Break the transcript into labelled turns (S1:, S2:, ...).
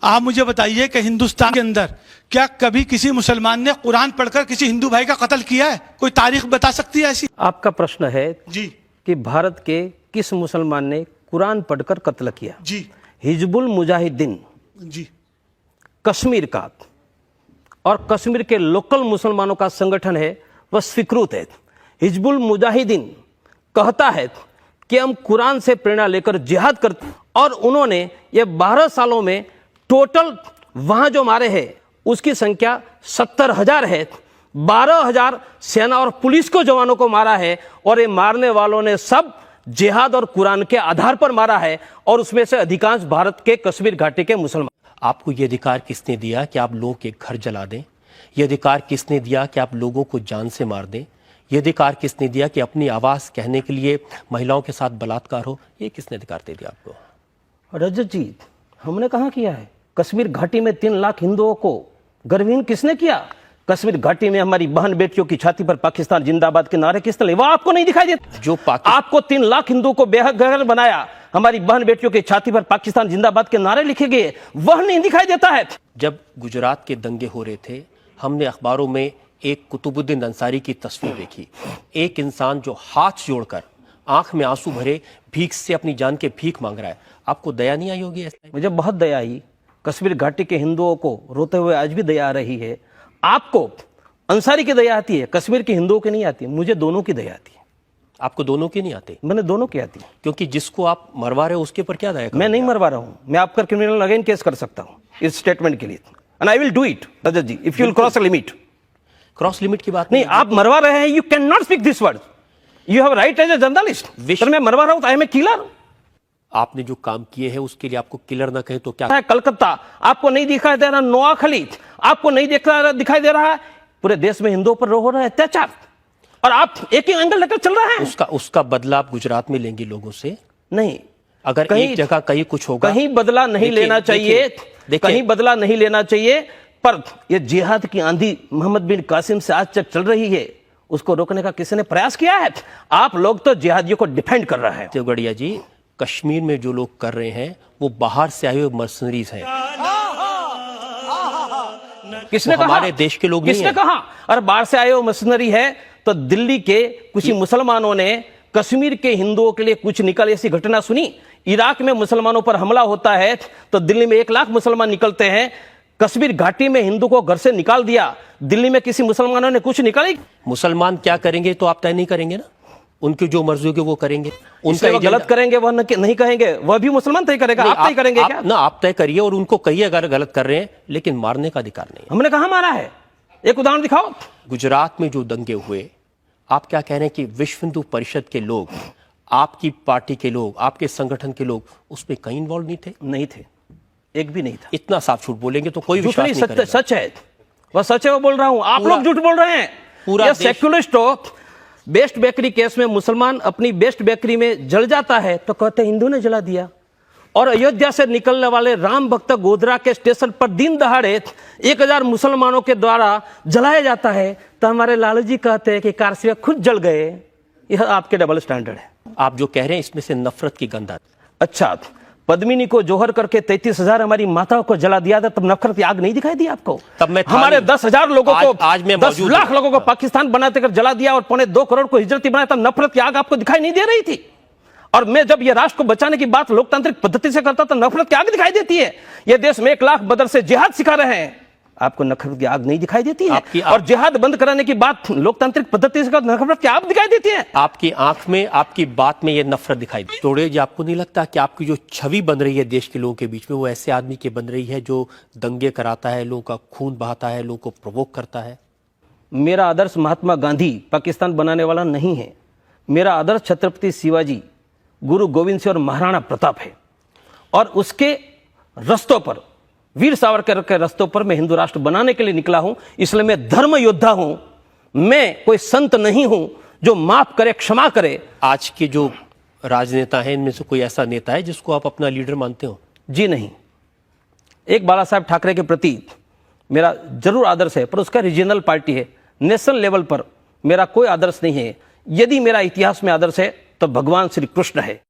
S1: आप मुझे बताइए कि हिंदुस्तान के अंदर क्या कभी किसी मुसलमान ने कुरान पढ़कर किसी हिंदू भाई का कत्ल किया है? कोई तारीख बता सकती है ऐसी?
S2: आपका प्रश्न है
S1: जी
S2: कि भारत के किस मुसलमान ने कुरान पढ़कर कत्ल किया?
S1: जी
S2: हिजबुल मुजाहिदीन
S1: जी
S2: कश्मीर का और कश्मीर के लोकल मुसलमानों का संगठन है, वह स्वीकृत है। हिजबुल मुजाहिदीन कहता है कि हम कुरान से प्रेरणा लेकर जिहाद करते, और उन्होंने ये 12 सालों में टोटल वहां जो मारे हैं उसकी संख्या 70,000 है। 12,000 सेना और पुलिस को जवानों को मारा है, और ये मारने वालों ने सब जिहाद और कुरान के आधार पर मारा है, और उसमें से अधिकांश भारत के कश्मीर घाटी के मुसलमान।
S3: आपको ये अधिकार किसने दिया कि आप लोगों के घर जला दें? ये अधिकार किसने दिया कि आप लोगों को जान से मार दें? ये अधिकार किसने दिया कि अपनी आवाज़ कहने के लिए महिलाओं के साथ बलात्कार हो? ये किसने अधिकार दे दिया आपको?
S2: रजत जी, हमने कहाँ किया है? कश्मीर घाटी में 3 लाख हिंदुओं को गर्वहीन किसने किया? कश्मीर घाटी में हमारी बहन बेटियों की छाती पर पाकिस्तान जिंदाबाद के नारे किसने? वो आपको नहीं दिखाई देता?
S3: जो
S2: आपको 3 लाख हिंदुओं को बेघर बनाया, हमारी बहन बेटियों की छाती पर पाकिस्तान जिंदाबाद के नारे लिखे गए, वह नहीं दिखाई देता है।
S3: जब गुजरात के दंगे हो रहे थे, हमने अखबारों में एक कुतुबुद्दीन अंसारी की तस्वीर देखी। एक इंसान जो हाथ जोड़कर आंख में आंसू भरे भीख से अपनी जान के भीख मांग रहा है। आपको दया नहीं आई होगी ऐसा?
S2: मुझे बहुत दया आई। कश्मीर घाटी के हिंदुओं को रोते हुए आज भी दया आ रही है। आपको अंसारी की दया आती है, कश्मीर के हिंदुओं की नहीं आती। मुझे दोनों की दया आती है।
S3: आपको दोनों की नहीं आती?
S2: मैंने दोनों की आती है।
S3: क्योंकि जिसको आप मरवा रहे हो उसके ऊपर क्या दया?
S2: मैं नहीं मरवा रहा हूं। मैं आपका क्रिमिनल अगेन केस कर सकता हूं इस स्टेटमेंट के लिए, and I will do it Rajat ji, if you will cross a limit.
S3: Cross limit की बात
S2: नहीं, आप मरवा रहे हैं। You can not speak this word. You have right as a journalist. Sir, मैं मरवा रहा हूं तो आई एम ए किलर।
S3: आपने जो काम किए हैं उसके लिए आपको किलर ना कहे तो क्या?
S2: कलकत्ता आपको नहीं दिखाई दे रहा? नोआखली आपको नहीं दिखाई दे रहा है? पूरे देश में हिंदुओं पर हो रहा है अत्याचार, और आप एक ही एंगल लेकर चल रहे हैं।
S3: उसका बदला आप गुजरात में लेंगे लोगों से?
S2: नहीं,
S3: अगर एक जगह कहीं कुछ होगा,
S2: कहीं बदला नहीं लेना चाहिए, कहीं बदला नहीं लेना चाहिए। पर यह जिहाद की आंधी मोहम्मद बिन कासिम से आज तक चल रही है, उसको रोकने का किसी ने प्रयास किया है? आप लोग तो जिहादियों को डिफेंड कर रहे हैं।
S3: देवगढ़िया जी, कश्मीर में जो लोग कर रहे हैं वो बाहर से आए हुए मर्सनरीज हैं।
S2: किसने कहा?
S3: हमारे देश के लोग नहीं हैं।
S2: किसने कहा? अरे बाहर से आए हुए मर्सनरी है तो दिल्ली के कुछ मुसलमानों ने कश्मीर के हिंदुओं के लिए कुछ निकल ऐसी घटना सुनी? इराक में मुसलमानों पर हमला होता है तो दिल्ली में 1 लाख मुसलमान निकलते हैं। कश्मीर घाटी में हिंदू को घर से निकाल दिया, दिल्ली में किसी मुसलमानों ने कुछ निकाली?
S3: मुसलमान क्या करेंगे तो आप तय नहीं करेंगे ना? उनकी जो मर्जी होगी वो करेंगे।
S2: उनका वो गलत करेंगे वह नहीं कहेंगे, वह भी मुसलमान तय करेगा। आप तय करेंगे क्या?
S3: ना, आप तय करिए और उनको कहिए अगर गलत कर रहे हैं, लेकिन मारने का अधिकार नहीं।
S2: हमने कहा मारा है? एक उदाहरण दिखाओ।
S3: गुजरात में जो दंगे हुए, आप क्या कह रहे हैं कि विश्व हिंदू परिषद के लोग, आपकी पार्टी के लोग, आपके संगठन के लोग उसमें कहीं इन्वॉल्व नहीं थे?
S2: नहीं थे, एक भी नहीं था।
S3: इतना साफ झूठ बोलेंगे तो कोई विश्वास नहीं करेगा।
S2: सच है, वह सच है, वो बोल रहा हूं। आप लोग झूठ बोल रहे हैं। पूरा सेक्युलरिस्ट हो। बेस्ट बेकरी केस में मुसलमान अपनी बेस्ट बेकरी में जल जाता है तो कहते हिंदू ने जला दिया, और अयोध्या से निकलने वाले राम भक्त गोधरा के स्टेशन पर दिन दहाड़े 1000 मुसलमानों के द्वारा जलाया जाता है तो हमारे लालू जी कहते हैं कि कारसिया खुद जल गए। यह आपके डबल स्टैंडर्ड है।
S3: आप जो कह रहे हैं इसमें से नफरत की गंध आती।
S2: अच्छा, पद्मिनी को जोहर करके 33,000 हमारी माताओं को जला दिया था, तब नफरत की आग नहीं दिखाई दी आपको?
S3: तब मैं
S2: हमारे 10,000 लोगों को,
S3: आज मैं
S2: 10 लाख लोगों को पाकिस्तान बनाते कर जला दिया और 2.25 करोड़ को हिजरती बनाया, तब नफरत की आग आपको दिखाई नहीं दे रही थी? और मैं जब ये राष्ट्र को बचाने की बात लोकतांत्रिक पद्धति से करता तो नफरत की आग दिखाई देती है। ये देश में 1 लाख मदरसे जिहाद सिखा रहे हैं, आपको नफरत की आग नहीं दिखाई देती है? और जिहाद बंद कराने की बात लोकतांत्रिक पद्धति से नफरत की आग दिखाई देती है?
S3: आपकी आंख में, आपकी बात में ये नफरत दिखाई देती है। तोड़े जी, आपको नहीं लगता कि आपकी जो छवि बन रही है देश के लोगों के बीच में, वो ऐसे आदमी की बन रही है जो दंगे कराता है, लोगों का खून बहाता है, लोगों को प्रोवोक करता है?
S2: मेरा आदर्श महात्मा गांधी पाकिस्तान बनाने वाला नहीं है। मेरा आदर्श छत्रपति शिवाजी, गुरु गोविंद सिंह और महाराणा प्रताप है, और उसके रस्तों पर, वीर सावरकर के रस्तों पर मैं हिंदू राष्ट्र बनाने के लिए निकला हूं। इसलिए मैं धर्म योद्धा हूं, मैं कोई संत नहीं हूं जो माफ करे, क्षमा करे।
S3: आज के जो राजनेता हैं इनमें से कोई ऐसा नेता है जिसको आप अपना लीडर मानते हो?
S2: जी नहीं। एक बाला साहब ठाकरे के प्रति मेरा जरूर आदर्श है, पर उसका रीजनल पार्टी है। नेशनल लेवल पर मेरा कोई आदर्श नहीं है। यदि मेरा इतिहास में आदर्श है तो भगवान श्री कृष्ण है।